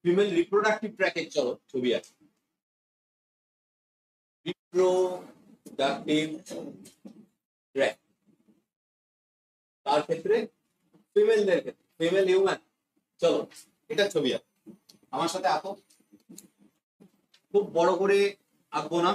Female reproductive ট্র্যাকের চলো ছবি আছে। রিপ্রোডাক্টিভ ট্র্যাক তার ক্ষেত্রে ফিমেলদের ক্ষেত্রে ফিমেল হিউম্যান। চলো এটা ছবি আছে, আমার সাথে আঁকো। খুব বড় করে আঁকবো না,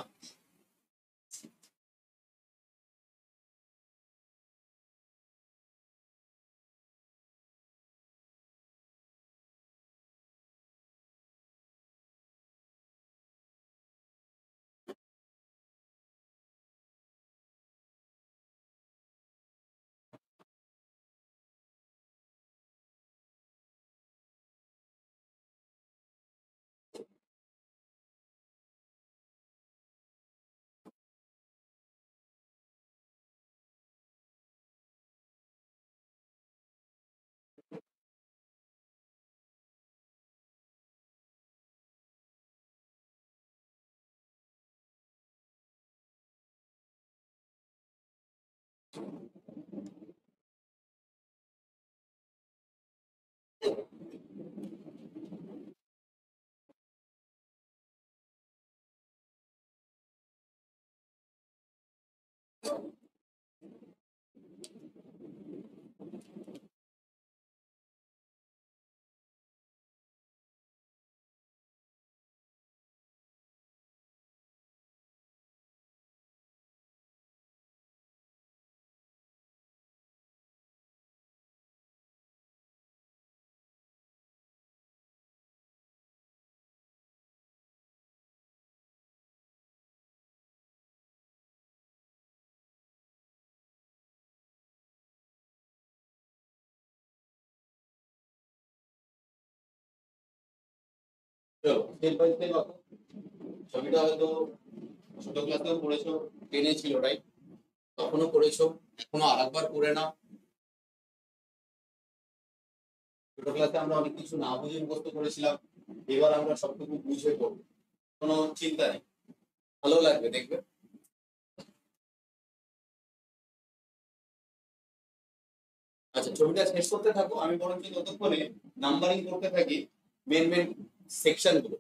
চলো স্টেপ বাই স্টেপ আঁকো। ছবিটা হয়তো ছোট ক্লাসেও পড়েছো, টেনে ছিল রাইট, তখনও পড়েছো, এখনো আরেকবার করে নাও। ছোট ক্লাসে আমরা অনেক কিছু না বুঝে মুখস্থ করেছিলাম, এবার আমরা সবটুকু বুঝে করবো, কোনো চিন্তা নেই, ভালো লাগবে দেখবে। আচ্ছা ছবিটা শেষ করতে থাকো, আমি বরঞ্চ ততক্ষণে নাম্বারিং করতে থাকি মেন মেন সেকশন গুলো।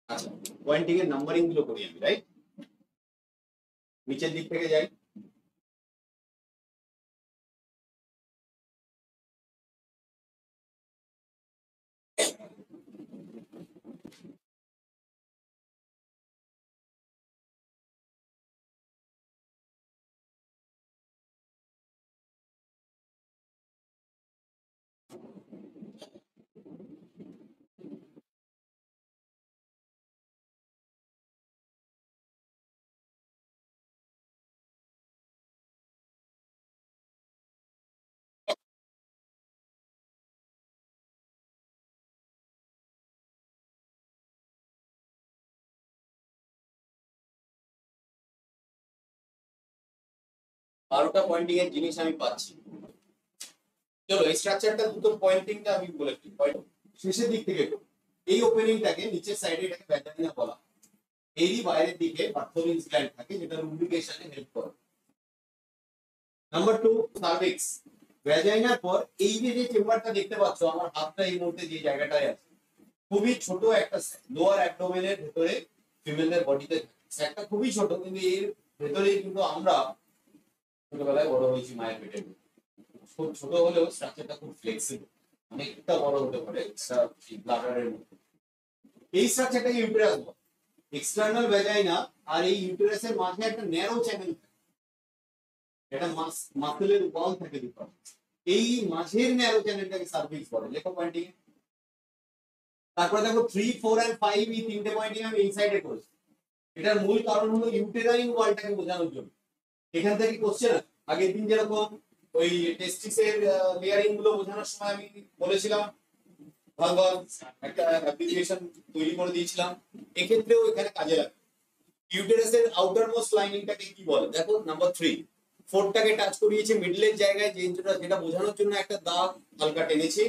আচ্ছা পয়েন্টিং এর নাম্বারিং গুলো করি আমি, রাইট? নিচের দিক থেকে যাই। বারোটা পয়েন্টিং এর জিনিস আমি পাচ্ছি। চলো এই স্ট্রাকচারটা দুটো পয়েন্টিংটা আমি বলেছি, শেষের দিক থেকে এই ওপেনিংটাকে নিচের সাইডে এটাকে ভ্যাজাইনা বলা, এরই বাইরের দিকে বার্থোলিনস গ্ল্যান্ড থাকে যেটা লুব্রিকেশনে হেল্প করে। Number 2 cervix. ভ্যাজাইনার পর এই যে চেম্বারটা দেখতে পাচ্ছ, আমার হাতটা এই মুহূর্তে যে জায়গাটায় আছে, খুবই ছোট একটা লোয়ার অ্যাবডোমেনের ভেতরে ফিমেলদের বডিতে একটা খুবই ছোট, কিন্তু এর ভেতরেই কিন্তু আমরা ছোটবেলায় বড় হয়েছি মায়ের পেটে। খুব ছোট হলেও স্ট্রাকচারটা খুব ফ্লেক্সিবল, অনেকটা বড় হতে পারে ব্লাডারের মতো। এই স্ট্রাকচারটাকে ইউটেরাস বলে। এক্সটার্নাল ভ্যাজাইনা আর এই ইউটেরাসের মাঝে একটা ন্যারো চ্যানেল থাকে, এটা মাসেলের ওয়াল থাকে দুটো, এই মাঝের ন্যারো চ্যানেলটাকে সার্ভিক্স বলে। লেখো পয়েন্টিং। তারপরে দেখো 3, 4 আর 5 এই তিনটে পয়েন্টিং আমি এই সাইডে করেছি। এটার মূল কারণ হলো ইউটেরাইন ওয়ালটাকে বোঝানোর জন্য। এখান থেকে কোশ্চেন আগের দিন যেরকম ওই টেস্টিসের লেয়ারিং গুলো বোঝানোর সময় আমি বলেছিলাম ভাগ ভাগ একটা অ্যাপ্লিকেশন তৈরি করে দিয়েছিলাম, এক্ষেত্রেও এখানে কাজে লাগে। ইউটেরাসের আউটার মোস্ট লাইনিংটাকে কি বলে দেখো, নাম্বার 3 4টাকে টাচ করিয়েছি মিডলের জায়গায়, যেটা বোঝানোর জন্য একটা দাগ হালকা টেনেছি।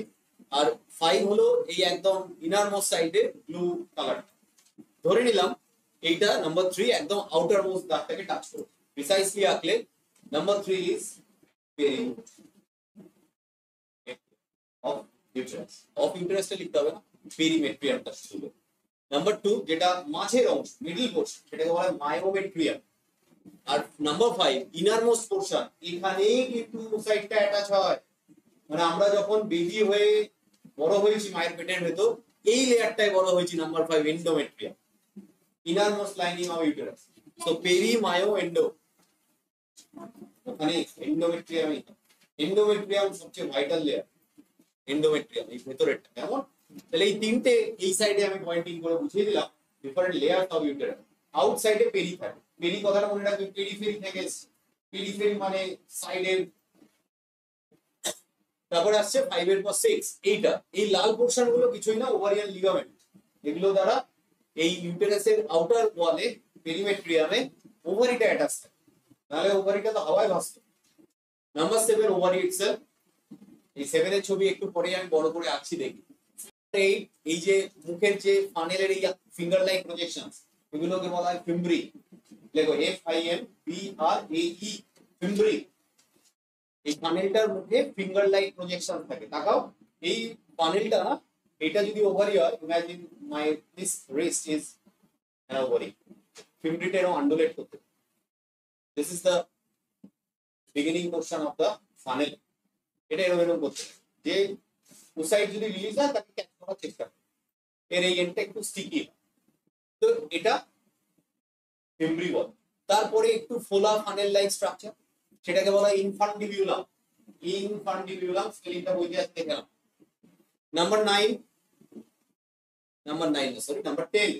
আর 5 হলো এই একদম ইনার মোস্ট সাইডে ব্লু কালার। ধরে নিলাম এইটা নাম্বার 3 একদম আউটার মোস্ট দাগটাকে টাচ করবে, প্রিসাইসলি আঁকলে number 3 is of uterus. Of ইউটেরাসটা লিখতে হবে না, পেরিমেট্রিয়ামটা ছিল। নাম্বার 2 যেটা মাঝের অংশ মিডল পোর্শন সেটাকে বলা হয় মায়োমেট্রিয়াম। আর নাম্বার 5 ইনার মোস্ট পোর্শন, এখানেই কিন্তু সাইডটা অ্যাটাচ হয়। মানে আমরা যখন বেবি হয়ে বড় হয়েছি মায়ের পেটের ভেতর, এই লেয়ারটাই বড় হয়েছি number 5 endometrium, innermost lining of uterus. So peri myo endo, ওখানে এন্ডোমেট্রিয়াম। এন্ডোমেট্রিয়াম সবচেয়ে ভাইটাল লেয়ার, এন্ডোমেট্রিয়াম এই ভেতরেরটা। কেমন? তাহলে এই তিনটে এই সাইডে আমি পয়েন্টিং করে বুঝিয়ে দিলাম ডিফারেন্ট লেয়ার অফ ইউটেরাস। আউটসাইডে পেরি থাকে, পেরি কথাটা মনে রাখবে, পেরিফেরি থেকে এসেছে। পেরিফেরি মানে সাইডের। তারপরে আসছে 5 এর পর 6, এইটা এই লাল পোরশন গুলো কিছুই না, ওভারিয়ান লিগামেন্ট। এগুলো দ্বারা এই ইউটেরাসের আউটার ওয়ালে পেরিমেট্রিয়ামে ওভারিটা অ্যাটাচ থাকে, নাহলে ওভারিটা তো হাওয়ায় ভাসতো। Number 7 ovary itself. এই 7 এর ছবি একটু পরে আমি বড় করে আঁকছি, দেখি। এই যে মুখের যে ফানেলের এই ফিঙ্গার লাইক প্রজেকশনস, এগুলোকে বলা হয় ফিম্ব্রি। দেখো FIMBRAE, ফিম্ব্রি। এই ফানেলটার মধ্যে ফিঙ্গার লাইক প্রজেকশন থাকে। তাকাও, এই ফানেলটা না, এটা যদি ওভারি হয়, imagine my this wrist is an ovary, ফিম্ব্রিটা এরকম আন্ডুলেট করতে। This is the beginning portion of the funnel. এটা এরকম করতে, যে ওসাইড যদি রিলিজ হয় তাকে ক্যাচ করার চেষ্টা করে, এর এই এন্ডটা একটু স্টিকি। তো এটা ফিম্ব্রি বল। তারপরে একটু ফোলা ফানেল লাইক স্ট্রাকচার, সেটাকে বলা হয় ইনফান্ডিবিউলাম। ইনফান্ডিবিউলাম স্পেলিংটা বইতে আছে, দেখে নাও। নাম্বার 9 নাম্বার 10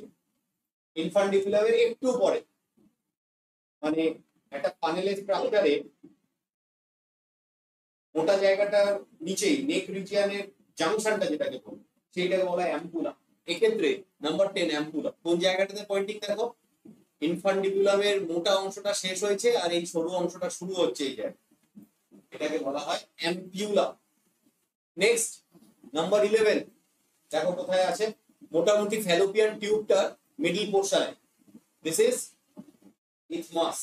ইনফান্ডিবিউলামের একটু পরে, মানে একটা ফানেলের স্ট্রাকচারে মোটা জায়গাটার নিচেই নেক রিজিয়নের জাংশনটা যেটাকে বলে, সেইটাকে বলা হয় অ্যাম্পুলা। এক্ষেত্রে নাম্বার 10 অ্যাম্পুলা কোন জায়গাটাতে পয়েন্টিং দেখো, ইনফান্ডিবুলামের মোটা অংশটা শেষ হয়েছে আর এই সরু অংশটা শুরু হচ্ছে এই জায়গায়, এটাকে বলা হয় অ্যাম্পিউলা। নেক্সট নাম্বার 11 দেখো কোথায় আছে, মোটামুটি Fallopian টিউবটার middle পোরশনে। This is ইথমাস,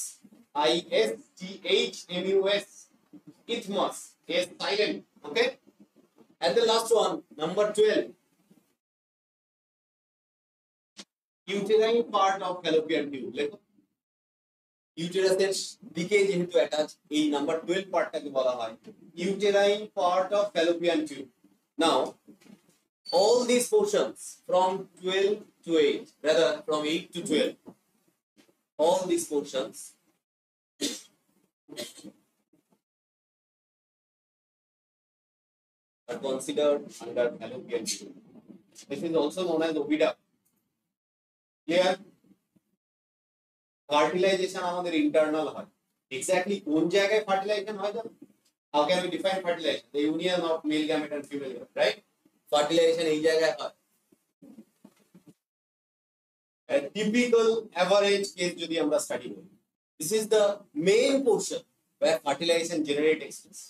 ISTHMUS, ইথমাস, S silent, okay? And the last one, number 12, uterine part of fallopian tube. লেখো, ইউটেরাসের দিকে যেহেতু অ্যাটাচ, এই নাম্বার 12 পার্টটাকে বলা হয় uterine part of fallopian tube. Now all these portions from 12 to 8, rather from 8 to 12, all these portions are considered under fallopian tube. This is also known as oviduct. Clear? Fertilization আমাদের internal হয়। Exactly কোন জায়গায় fertilization হয় জানো? How can we define fertilization? The union of male gamete and female gamete, right? Fertilization এই জায়গায় হয়। A typical average case যদি আমরা স্টাডি করি, this is the main portion where fertilization generate takes place.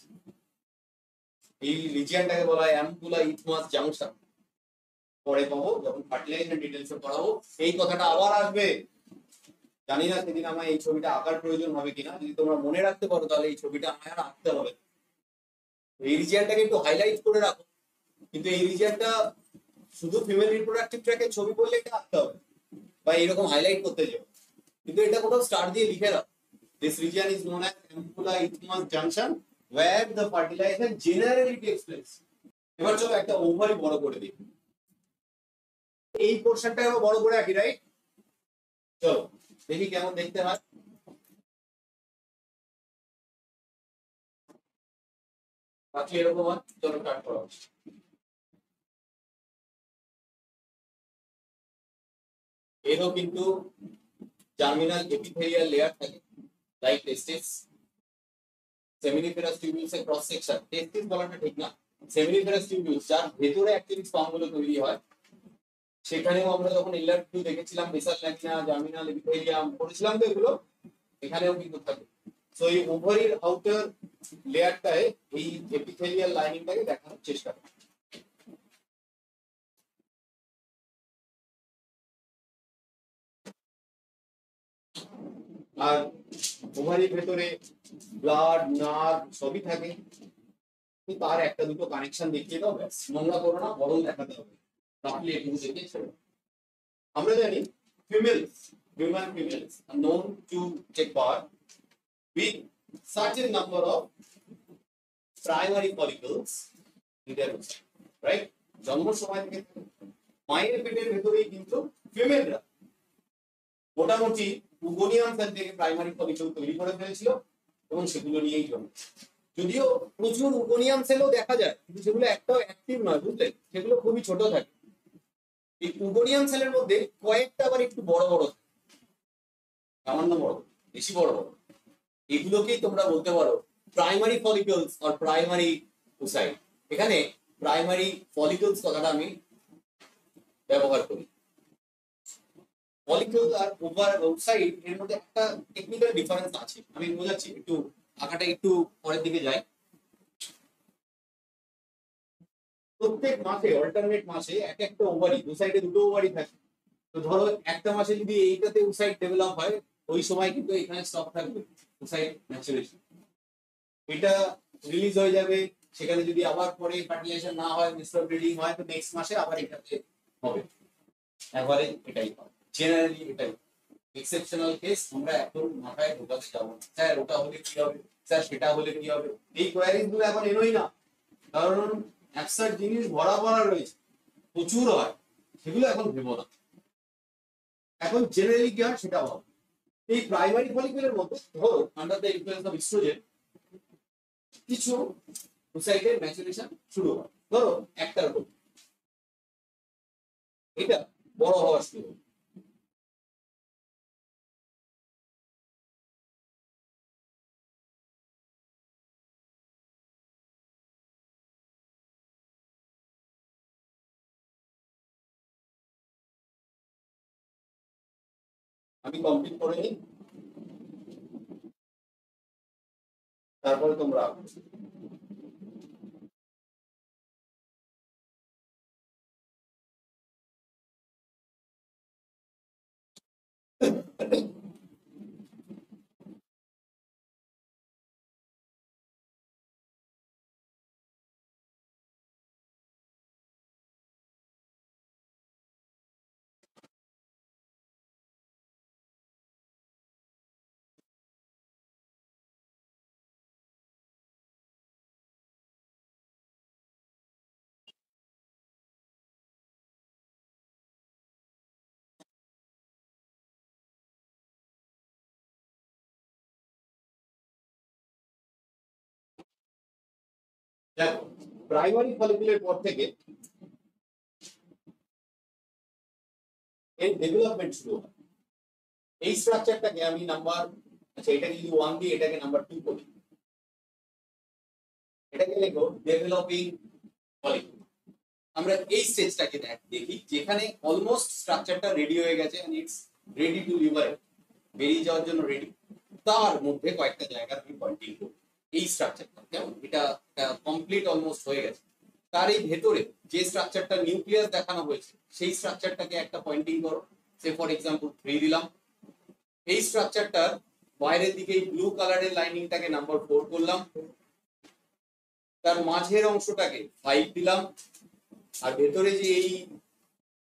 এই রিজিয়নটাকে বলা হয় অ্যাম্পুলা ইথমাস জাংশন। পরে পাবো যখন ফার্টিলাইজেশন ডিটেইলসে পড়াবো, এই কথাটা আবার আসবে। জানি না সেদিন আমার এই ছবিটা আঁকার প্রয়োজন হবে কিনা, যদি তোমরা মনে রাখতে পারো তাহলে এই ছবিটা আমার আঁকতে হবে। এই রিজিয়নটাকে একটু হাইলাইট করে রাখো, কিন্তু এই রিজিয়নটা শুধু ফিমেল রিপ্রোডাক্টিভ ট্র্যাকের ছবি করলে এটা আঁকতে হবে বা এরকম হাইলাইট করতে যাও, কিন্তু এটা কোথাও স্টার দিয়ে লিখে রাখো। This region is known as ampulla isthmus junction where the fertilization generally takes place. এবার চলো একটা ওভারি বড় করে দিই, এই পোরশনটা আবার বড় করে আঁকি, রাইট? চলো দেখি কেমন দেখতে হয়। বাকি এরকম হয়, চলো স্টার্ট করো। এরও কিন্তু জার্মিনাল এপিথেলিয়াল লেয়ার থাকে, লাইক টেস্টিস, সেমিনিফেরাস টিউবিউলস এর ক্রস সেকশন। টেস্টিস বলাটা ঠিক না, সেমিনিফেরাস টিউবিউলস যার ভেতরে অ্যাক্টিভ স্পামগুলো তৈরি হয়। সেখানেও আমরা যখন এলআর টু দেখেছিলাম, বেসাল ল্যামিনা, জার্মিনাল এপিথেলিয়াম পড়েছিলাম, তো এগুলো এখানেও কিন্তু থাকে। সো এই ওভারির আউটার লেয়ারটায় এই এপিথেলিয়াল লাইনিংটাকে দেখানোর চেষ্টা করি। আর ওভারির ভেতরে ব্লাড নার্ভ সবই থাকে, তার একটা দুটো কানেকশন দেখিয়ে দাও, ব্যাস। নোংরা করো না, বড় দেখাতে হবে, রাফলি এটুকু দেখে ছেড়ে। আমরা জানি females, human females are known to take part with certain number of primary follicles in their oocyte, right? জন্ম সময় থেকে মায়ের পেটের ভেতরেই কিন্তু ফিমেলরা মোটামুটি উগোনিয়াম সেল থেকে প্রাইমারি ফলিকল তৈরি করে ফেলেছিল এবং সেগুলো নিয়েই জন্মেছে। যদিও প্রচুর উগোনিয়াম সেলও দেখা যায়, কিন্তু সেগুলো একটাও অ্যাক্টিভ নয়, বুঝলে, সেগুলো খুবই ছোট থাকে। এই উগোনিয়াম সেলের মধ্যে কয়েকটা আবার একটু বড় বড় থাকে, সামান্য বড়, বেশি বড় বড়। এগুলোকেই তোমরা বলতে পারো primary follicles or primary oocyte. এখানে প্রাইমারি ফলিকলস কথাটা আমি ব্যবহার করি। ফলিকল আর ওসাইট এর মধ্যে একটা টেকনিক্যাল ডিফারেন্স আছে, আমি বোঝাচ্ছি। একটু আঁকাটা একটু পরের দিকে যাই। প্রত্যেক মাসে অল্টারনেট মাসে এক একটা ওভারি, দু সাইডে দুটো ওভারি থাকে। তো ধরো একটা মাসে যদি এইটাতে ওসাইট ডেভেলপ হয়, ওই সময় কিন্তু এখানে স্টপ থাকবে ওসাইট ম্যাচুরেশন, এটা রিলিজ হয়ে যাবে। সেখানে যদি আবার পরে ফার্টিলাইজেশন না হয়, মিশ্র ব্রিডিং হয়, তো নেক্সট মাসে আবার এটাতে হবে। এভারেজ এটাই হয়, জেনারেলি এটাই। এক্সেপশনাল কেস আমরা একদম মাথায় ঢোকাতে যাবো না, স্যার ওটা হলে কি হবে, স্যার সেটা হলে কি হবে, এই কোয়ারিজ গুলো এখন এলোই না। কারণ অ্যাবসার্ড জিনিস ভরা ভরা রয়েছে, প্রচুর হয়, সেগুলো এখন ভেবো না। এখন জেনারেলি কি হয় সেটা ভাবো। এই প্রাইমারি ফলিকুলের মধ্যে ধরো under the influence of estrogen কিছু ওসাইটের ম্যাচুরেশন শুরু হয়। ধরো একটার উপর এটা বড় হওয়া শুরু হয়। আমি কমপ্লিট করে নিই, তারপরে তোমরা দেখো প্রাইমারি ফলিকুলের পর থেকে এর ডেভেলপমেন্ট শুরু হয়। এই স্ট্রাকচারটাকে আমি নাম্বার, আচ্ছা এটাকে যদি 1 দিই, এটাকে নাম্বার 2 করি, এটাকে লিখো ডেভেলপিং ফলিকুল। আমরা এই স্টেজটাকে দেখি যেখানে অলমোস্ট স্ট্রাকচারটা রেডি হয়ে গেছে, and it's ready to liberate, বেরিয়ে যাওয়ার জন্য রেডি। তার মধ্যে কয়েকটা জায়গা আমি পয়েন্টিং করব। এই স্ট্রাকচারটা কেমন, এটা কমপ্লিট অলমোস্ট হয়ে গেছে। তার এই ভেতরে যে স্ট্রাকচারটা নিউক্লিয়াস দেখানো হয়েছে, সেই স্ট্রাকচারটাকে একটা পয়েন্টিং করো। সে ফর এক্সাম্পল 3 দিলাম। এই স্ট্রাকচারটার বাইরের দিকে ব্লু কালারের লাইনিংটাকে নাম্বার 4 করলাম। তার মাঝের অংশটাকে 5 দিলাম। আর ভেতরে যে এই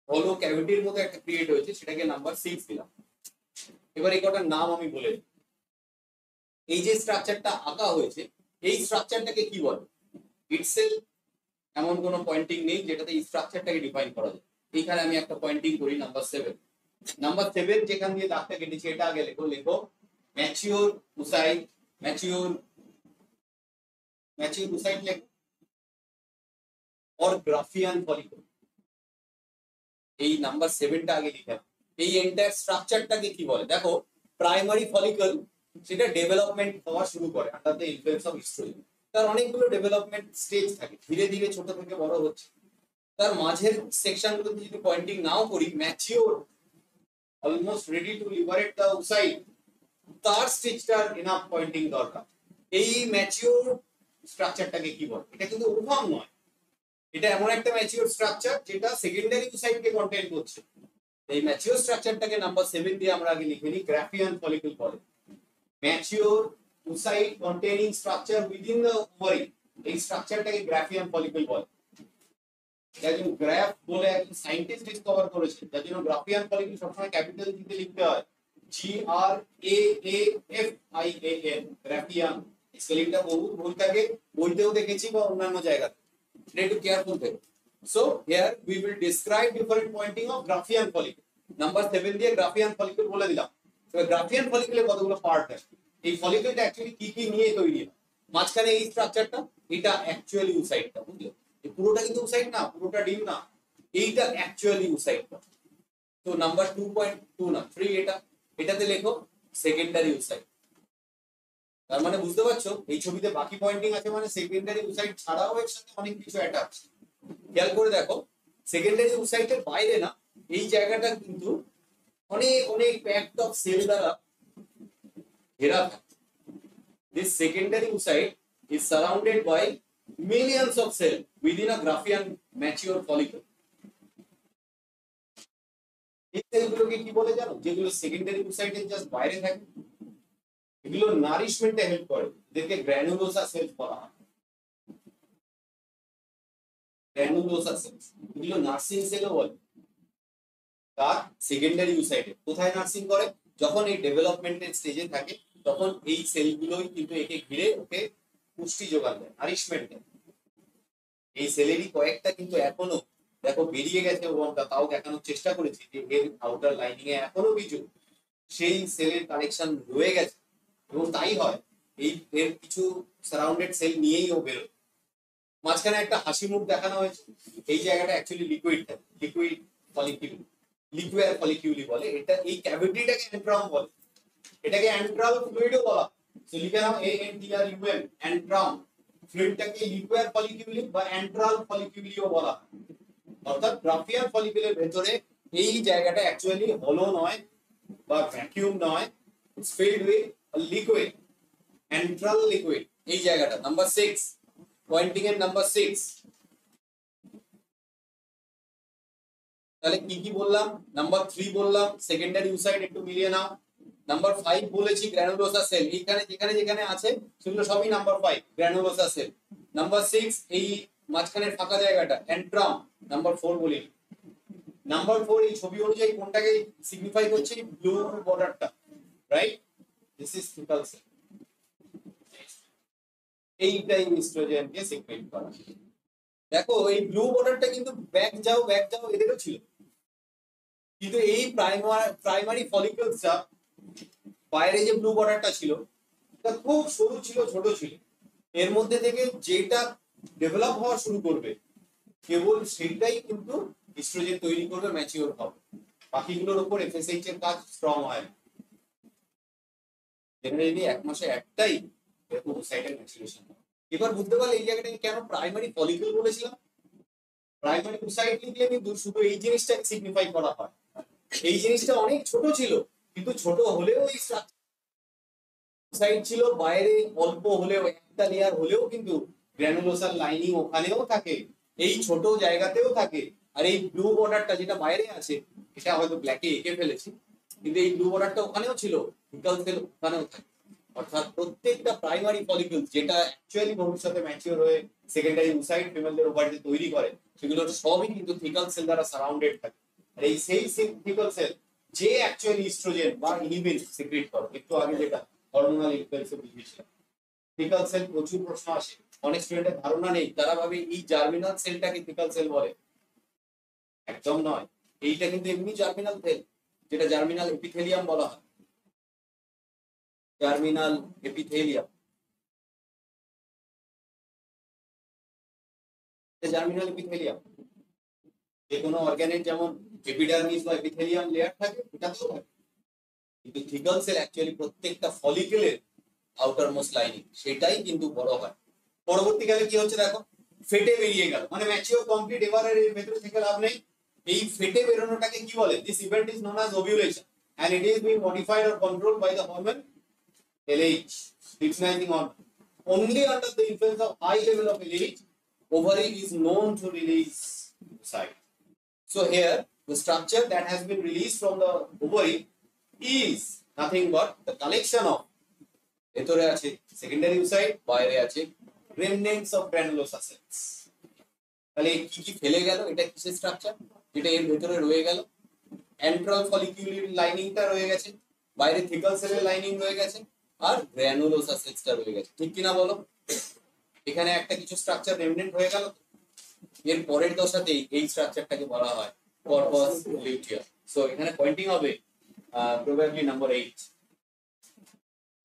হলো ক্যাভিটির মতো একটা ক্রিয়েট হয়েছে, সেটাকে নাম্বার 6 দিলাম। এবার এই কটার নাম আমি বলে দিই। এই যে স্ট্রাকচারটা আঁকা হয়েছে, এই স্ট্রাকচারটাকে কি বলে? ইটসেলফ এমন কোনো পয়েন্টিং নেই যেটাতে এই স্ট্রাকচারটাকে ডিফাইন করা যায়। এইখানে আমি একটা পয়েন্টিং করি নাম্বার 7। নাম্বার 7 যেখান দিয়ে দাগটা কেটেছি, এটা আগে লেখো, লেখো ম্যাচিওর ওসাইট, ম্যাচিওর ওসাইট লেখো, और গ্রাফিয়ান ফলিকল। এই নাম্বার 7টা আগে লিখে নাও। এই এন্টায়ার স্ট্রাকচারটাকে কি বলে? দেখো প্রাইমারি ফলিকল সেটা ডেভেলপমেন্ট হওয়া শুরু করে under the influence of estrogen. তার অনেকগুলো ডেভেলপমেন্ট স্টেজ থাকে, ধীরে ধীরে ছোট থেকে বড় হচ্ছে। তার মাঝের সেকশনগুলোতে যদি পয়েন্টিং নাও করি, mature, almost ready to liberate the oocyte, তার স্টেজটার এনাফ পয়েন্টিং দরকার। এই ম্যাচিওর স্ট্রাকচারটাকে কি বলে? এটা কিন্তু ওভাম নয়, এটা এমন একটা ম্যাচিওর স্ট্রাকচার যেটা সেকেন্ডারি ওসাইটকে কন্টেইন করছে। এই ম্যাচিওর স্ট্রাকচারটাকে নাম্বার 7 দিয়ে আমরা আগে লিখে নিই, গ্রাফিয়ান ফলিকল বলে। Mature oocyte containing structure within the ovary, এই স্ট্রাকচারটাকে গ্রাফিয়ান ফলিকল বলে। যার জন্য গ্রাফ বলে একজন সায়েন্টিস্ট ডিসকভার করেছে, যার জন্য গ্রাফিয়ান ফলিকল সবসময় ক্যাপিটাল দিতে লিখতে হয়, GRAAFIAN, গ্রাফিয়ান। স্পেলিংটা বহুত ভুল থাকে, বইতেও দেখেছি বা অন্যান্য জায়গাতে, এটা একটু কেয়ারফুল থাকে। So here we will describe different pointing of Graafian follicle. Number 7 দিয়ে Graafian follicle বলে দিলাম। তো Graafian follicle এর কতগুলো পার্ট আছে, এই ফলিকলটা অ্যাকচুয়ালি কি কি নিয়ে তৈরি হয়। মাঝখানে এই স্ট্রাকচারটা, এটা অ্যাকচুয়ালি oocyteটা, বুঝলে? এই পুরোটা কিন্তু oocyte না, পুরোটা ডিম না, এইটা অ্যাকচুয়ালি oocyteটা। তো নাম্বার 2.2 না 3, এটাতে লেখো সেকেন্ডারি oocyte। তার মানে বুঝতে পারছো এই ছবিতে বাকি পয়েন্টিং আছে মানে সেকেন্ডারি oocyte ছাড়াও এর সাথে অনেক কিছু অ্যাটাচ। খেয়াল করে দেখো, সেকেন্ডারি oocyteর বাইরে না, এই জায়গাটা কিন্তু অনেক অনেক প্যাকড অফ সেল দ্বারা ঘেরা থাকে। This secondary oocyte is surrounded by millions of cells within a Graafian mature follicle. এই সেলগুলোকে কি বলে জানো? যেগুলো সেকেন্ডারি oocyte-এর জাস্ট বাইরে থাকে, এগুলো নারিশমেন্টে হেল্প করে, এদেরকে গ্র্যানুলোসা সেলস বলা হয়। গ্র্যানুলোসা সেলস, এগুলো নার্সিং সেলও বলে। তার সেকেন্ডারি oocyte কোথায় নার্সিং করে? যখন এই ডেভেলপমেন্টের স্টেজে থাকে তখন এই সেলগুলোই কিন্তু একে ঘিরে ওকে পুষ্টি যোগান দেয়, নারিশমেন্ট দেয়। এই সেলেরই কয়েকটা কিন্তু এখনো দেখো বেরিয়ে গেছে ওরমটা, তাও দেখানোর চেষ্টা করেছি যে এর আউটার লাইনিং এ এখনো কিছু সেই সেলের কানেকশন রয়ে গেছে, এবং তাই হয় এই এর কিছু সারাউন্ডেড সেল নিয়েই ও বেরোয়। মাঝখানে একটা হাসি মুখ দেখানো হয়েছে, এই জায়গাটা অ্যাকচুয়ালি লিকুইডটা, লিকুইড ফলিকিউল, লিকুয়ার ফলিকিউলি বলে এটা। এই ক্যাভিটিটাকে অ্যান্ট্রাম বলে, এটাকে অ্যান্ট্রাল ফ্লুইডও বলা। সো লিখে নাও ANTRUM, অ্যান্ট্রাম। ফ্লুইডটাকে লিকুয়ার ফলিকিউলি বা অ্যান্ট্রাল ফলিকিউলিও বলা। অর্থাৎ গ্রাফিয়ান ফলিকুলের ভেতরে এই জায়গাটা অ্যাকচুয়ালি হলো নয় বা ভ্যাকুয়াম নয়, it's filled with liquid, antral liquid. এই জায়গাটা নাম্বার 6, পয়েন্টিং এর নাম্বার 6। তাহলে কি কি বললাম? নাম্বার 3 বললাম সেকেন্ডারি oocyte, একটু মিলিয়ে নাও। নাম্বার 5 বলেছি গ্র্যানুলোসা সেল, এইখানে যেখানে যেখানে আছে সেগুলো সবই নাম্বার 5 গ্র্যানুলোসা সেল। নাম্বার 6 এই মাঝখানের ফাঁকা জায়গাটা অ্যান্ট্রাম। নাম্বার 4 বলি, নাম্বার 4 এই ছবি অনুযায়ী কোনটাকে সিগনিফাই করছে? ব্লু বর্ডারটা, right? This is thecal cell. এইটাই ইস্ট্রোজেনকে সিগনিফাই করে। দেখো এই ব্লু বর্ডারটা কিন্তু ব্যাক যাও এদেরও ছিল, কিন্তু এই প্রাইমারি ফলিকলসটা বাইরে যে ব্লু বর্ডারটা ছিল এটা খুব সরু ছিল, ছোট ছিল। এর মধ্যে থেকে যেটা ডেভেলপ হওয়া শুরু করবে কেবল সেটাই কিন্তু ইস্ট্রোজেন তৈরি করবে, ম্যাচিওর হবে। বাকিগুলোর উপর এফএসএইচ এর কাজ স্ট্রং হয়। জেনারেলি এক মাসে একটাই এরকম oocyte ম্যাচুরেশন। এবার বুঝতে পারলে এই জায়গাটাকে কেন প্রাইমারি ফলিকল বলেছিলাম। প্রাইমারি oocyte দিয়ে কিন্তু শুধু এই জিনিসটাকে সিগনিফাই করা হয়। এই জিনিসটা অনেক ছোট ছিল, কিন্তু ছোট হলেও এই oocyte ছিল বাইরে অল্প হলেও, একটা লেয়ার হলেও কিন্তু গ্র্যানুলোসার লাইনিং ওখানেও থাকে, এই ছোট জায়গাতেও থাকে। আর এই ব্লু বর্ডারটা যেটা বাইরে আছে, এটা হয়তো ব্ল্যাকে এঁকে ফেলেছি, কিন্তু এই ব্লু বর্ডারটা ওখানেও ছিল, থিকাল সেল ওখানেও থাকে। অর্থাৎ প্রত্যেকটা প্রাইমারি ফলিকল যেটা অ্যাকচুয়ালি ভবিষ্যতে ম্যাচিওর হয়ে সেকেন্ডারি oocyte ফিমেলদের ওভারিতে তৈরি করে, সেগুলো সবই কিন্তু থিকাল সেল দ্বারা সারাউন্ডেড থাকে। আর এই সেই থিকাল সেল যে অ্যাকচুয়ালি ইস্ট্রোজেন বা ইনহিবিন সিক্রেট করে, একটু আগে যেটা হরমোনাল ইম্পালসে বুঝিয়েছিলাম। থিকাল সেল প্রচুর প্রশ্ন আসে, অনেক স্টুডেন্টের ধারণা নেই, তারা ভাবে এই জার্মিনাল সেলটাকে থিকাল সেল বলে। একদম নয়, এইটা কিন্তু এমনি জার্মিনাল সেল, যেটা জার্মিনাল এপিথেলিয়াম বলা হয়। জার্মিনাল এপিথেলিয়াম, জার্মিনাল এপিথেলিয়াম যে কোনো অর্গানের যেমন এপিডার্মিস বা এপিথেলিয়াম লেয়ার থাকে, এটাতেও থাকে। কিন্তু থিকাল সেল অ্যাকচুয়ালি প্রত্যেকটা ফলিকলের আউটার মোস্ট লাইনিং, সেটাই কিন্তু বড় হয়। পরবর্তীকালে কি হচ্ছে দেখো, ফেটে বেরিয়ে গেল, মানে ম্যাচিওর কমপ্লিট, এবার এর ভেতরে থেকে লাভ নেই। এই ফেটে বেরোনোটাকে কি বলে? This event is known as ovulation and it is being modified or controlled by the hormone LH, luteinizing hormone. Only under the influence of high level of LH, ovary is known to release oocyte. So here the structure that has been released from the ovary is nothing but the collection of ভেতরে আছে secondary oocyte, বাইরে আছে রেমনেন্টস of গ্র্যানুলোসাস sales. তাহলে কি কি ফেলে গেল, এটা কিসের স্ট্রাকচার যেটা এর ভেতরে রয়ে গেল? অ্যান্ট্রাল ফলিকিউলার লাইনিংটা রয়ে গেছে, বাইরে থিকাল সেলের লাইনিং রয়ে গেছে, আর গ্র্যানুলোসাস সেলসটা রয়ে গেছে। ঠিক কিনা বলো? এখানে একটা কিছু স্ট্রাকচার রেমনেন্ট হয়ে গেল। এর পরের দশাতেই এই স্ট্রাকচারটাকে বলা হয় কর্পাস লিউটিয়াম। সো এখানে পয়েন্টিং হবে প্রবাবলি নাম্বার 8।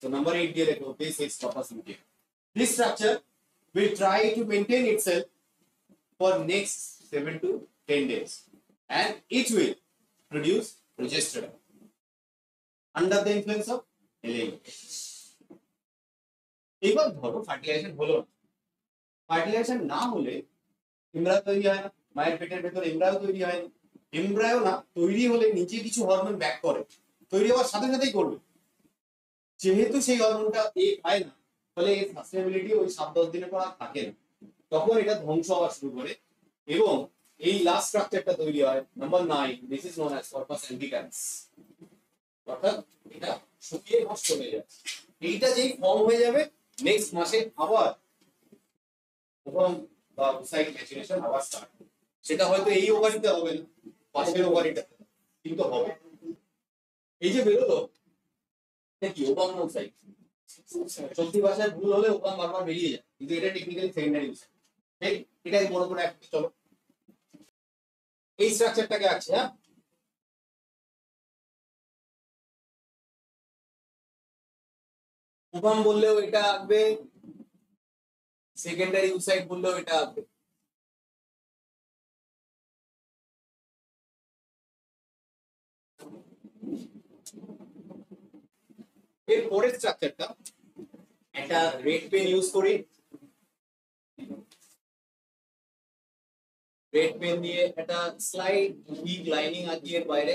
So number 8 দিয়ে লেখো, this is corpus luteum. This structure will try to maintain itself for next 7 to 10 days and it will produce progesterone under the influence of LA. এবার ধরো fertilisation হলো না, fertilisation না হলে embryo তৈরি হয় না, মায়ের পেটের ভেতরে এমব্রায়ো তৈরি হয় না, এমব্রায়ো না তৈরি হলে নিচে কিছু হরমোন ব্যাক করে, তৈরি হওয়ার সাথে সাথেই করবে। যেহেতু সেই হরমোনটা এ খায় না, ফলে এর সাস্টেনেবিলিটি ওই 7-10 দিনের পর আর থাকে না, তখন এটা ধ্বংস হওয়া শুরু করে এবং এই লাস্ট স্ট্রাকচারটা তৈরি হয় number 9। This is known as corpus albicans, অর্থাৎ এটা শুকিয়ে নষ্ট হয়ে যায়। এইটা যেই ফর্ম হয়ে যাবে নেক্সট মাসে আবার প্রথম বা ওসাইট ম্যাচুরেশন আবার স্টার্ট, সেটা হয়তো এই ওভারিতে হবে না, পাশের ওভারিটা কিন্তু হবে। এই যে বেরোলো এটা কি ওভাম না ওসাইট? চলতি ভাষায় ভুল হলে ওভাম বারবার বেরিয়ে যায়, কিন্তু এটা টেকনিক্যালি সেকেন্ডারি ওসাইট। ঠিক, এটাই মনে করে একটা চলো এই স্ট্রাকচারটাকে আছে। হ্যাঁ, ওভাম বললেও এটা আসবে, সেকেন্ডারি ওসাইট বললেও এটা আসবে। এর পরের স্ট্রাকচারটা একটা রেড পেন ইউজ করি, রেড পেন দিয়ে একটা স্লাইড উইক লাইনিং আঁকি এর বাইরে।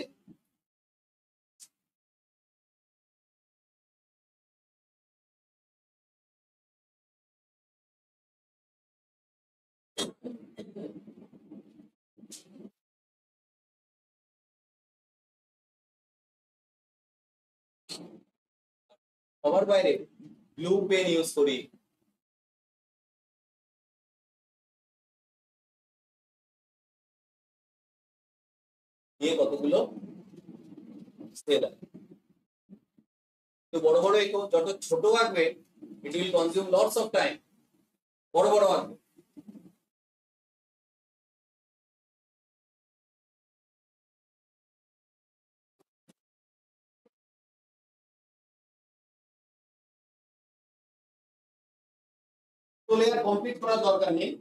সবার বাইরে ব্লু পেন ইউজ করি, দিয়ে কতগুলো স্কেলার। তো বড় বড় এঁকো, যত ছোট আঁকবে it will consume lots of time, বড় বড় আঁকবে। তো লেয়ার কমপ্লিট করার দরকার নেই,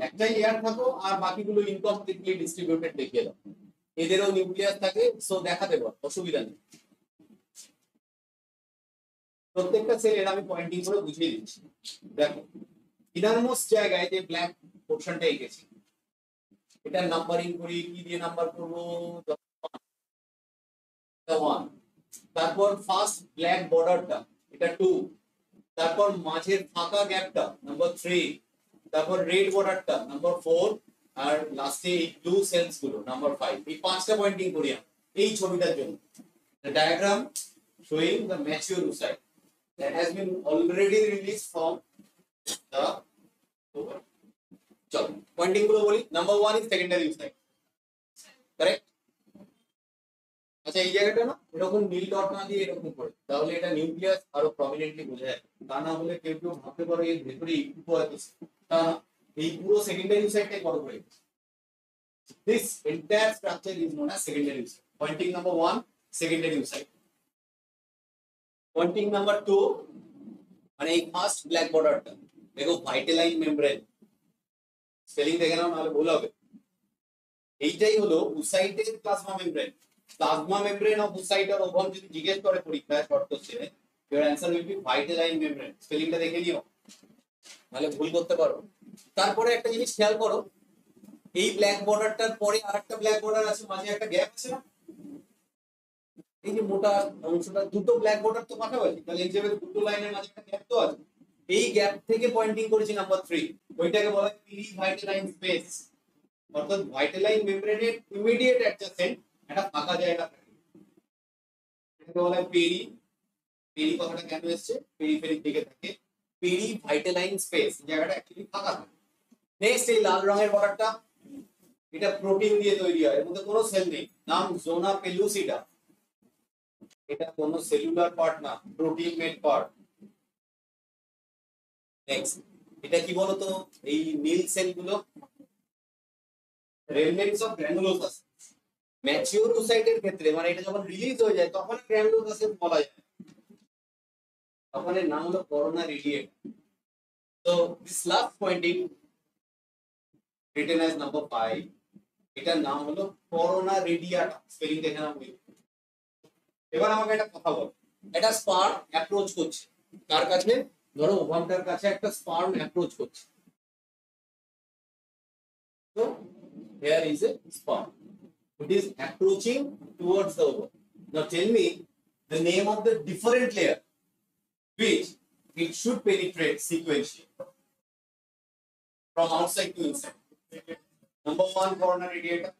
একটাই লেয়ার থাকো আর বাকিগুলো ইনকমপ্লিটলি ডিস্ট্রিবিউটেড দেখিয়ে দাও। এদেরও নিউক্লিয়াস থাকে, সো দেখাতে পারো, অসুবিধা নেই। প্রত্যেকটা সেলের আমি পয়েন্টিং করে বুঝিয়ে দিচ্ছি। দেখো ইনারমোস্ট জায়গায় যে ব্ল্যাক পোর্শনটা এঁকেছি, এটা নাম্বারিং করি, কি দিয়ে নাম্বার করবো? 1। তারপর ফার্স্ট ব্ল্যাক বর্ডারটা এটা 2, তারপর মাঝের ফাঁকা গ্যাপটা নাম্বার 3, তারপর রেড বর্ডারটা নাম্বার 4, আর লাস্টে এই ব্লু সেলস গুলো নাম্বার 5। এই 5টা পয়েন্টিং করি আমি এই ছবিটার জন্য। The diagram showing the mature oocyte that has been already released from the over. চলো পয়েন্টিং গুলো বলি। Number 1 is secondary oocyte, correct? আচ্ছা এই জায়গাটা না এরকম নীল ডট না দিয়ে এরকম করে, তাহলে এটা নিউক্লিয়াস আরো প্রমিনেন্টলি বোঝা যায়। তা না হলে কেউ কেউ ভাবতে পারো এর ভেতরে এইটুকু হয়তো, তা না, এই পুরো সেকেন্ডারি oocyteটাই বড় করে। This entire structure is known as secondary oocyte. Pointing number 1, secondary oocyte. Pointing number 2 মানে এই ফার্স্ট ব্ল্যাক বর্ডারটা দেখো ভাইটালাইন মেমব্রেন, স্পেলিং দেখে নাও নাহলে ভুল হবে। এইটাই হলো oocyteর plasma membrane. Plasma membrane of oocyte আর ওভাম যদি জিজ্ঞেস করে পরীক্ষায় শর্ট কোশ্চেনে, your answer will be vitelline membrane. স্পেলিংটা দেখে নিও নাহলে ভুল করতে পারো। তারপরে একটা জিনিস খেয়াল করো, এই ব্ল্যাক বর্ডারটার পরে আরেকটা ব্ল্যাক বর্ডার আছে, মাঝে একটা গ্যাপ আছে না, এই যে মোটা অংশটা, দুটো ব্ল্যাক বর্ডার তো পাশাপাশি, তাহলে এই যে দুটো লাইনের মাঝে একটা গ্যাপ তো আছে, এই গ্যাপ থেকে পয়েন্টিং করেছি নাম্বার 3, ওইটাকে বলা হয় পেরিভাইটালাইন স্পেস। অর্থাৎ ভাইটালাইন মেমব্রেনের ইমিডিয়েট অ্যাডজাসেন্ট একটা ফাঁকা জায়গা থাকে, এটাকে বলা হয় পেরি পেরি কথাটা কেন এসছে, পেরিফেরিক দিকে থাকে, পেরি ভাইটালাইন স্পেস, জায়গাটা অ্যাকচুয়ালি ফাঁকা থাকে। নেক্সট এই লাল রঙের বর্ডারটা, এটা প্রোটিন দিয়ে তৈরি হয়, এর মধ্যে কোনো সেল নেই, নাম জোনা পেলুসিডা। এটা কোনো সেলুলার পার্ট না, প্রোটিন মেড পার্ট। নেক্সট এটা কি বলতো, এই নীল সেলগুলো রেমনেন্টস অফ গ্র্যানুলোসাস। ম্যাচিওর ওসাইটের ক্ষেত্রে মানে এটা যখন রিলিজ হয়ে যায় তখন গ্র্যানুলোসাস বলা যায়, তখন এর নাম হলো করোনা রেডিয়েট। তো this last pointing written as number 5, এটার নাম হলো করোনা রেডিয়াটা, স্পেলিং দেখে নাও। এবার আমাকে একটা কথা বল, এটা স্পার্ম অ্যাপ্রোচ করছে কার কাছে, ধরো ওভামটার কাছে একটা স্পার্ম অ্যাপ্রোচ করছে, তো here is a sperm, it is approaching towards the ovum. Now tell me the name of the different layer which it should penetrate sequentially from outside to inside. Number 1 corona radiator,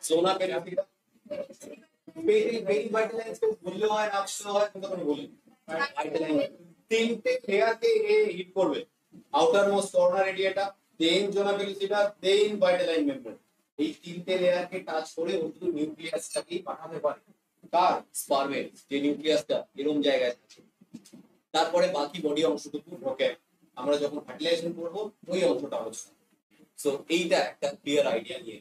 zona pellucida, very vital space বললে হয় না বললে হয়, কিন্তু তুমি বলি vital তিনটে layer কে hit করবে, আউটার মোস্ট করোনা রেডিয়েটা, দেন জোনা পেলুসিডা, দেন ভাইটালাইন মেমব্রেন। এই তিনটে লেয়ার কে টাচ করে ও শুধু নিউক্লিয়াসটাকেই পাঠাতে পারে, কার স্পার্মের যে নিউক্লিয়াসটা এরকম জায়গায় থাকে। তারপরে বাকি বডি অংশটুকু ওকে আমরা যখন ফার্টিলাইজেশন করব ওই অংশটা আলোচনা। সো এইটা একটা ক্লিয়ার আইডিয়া নিয়ে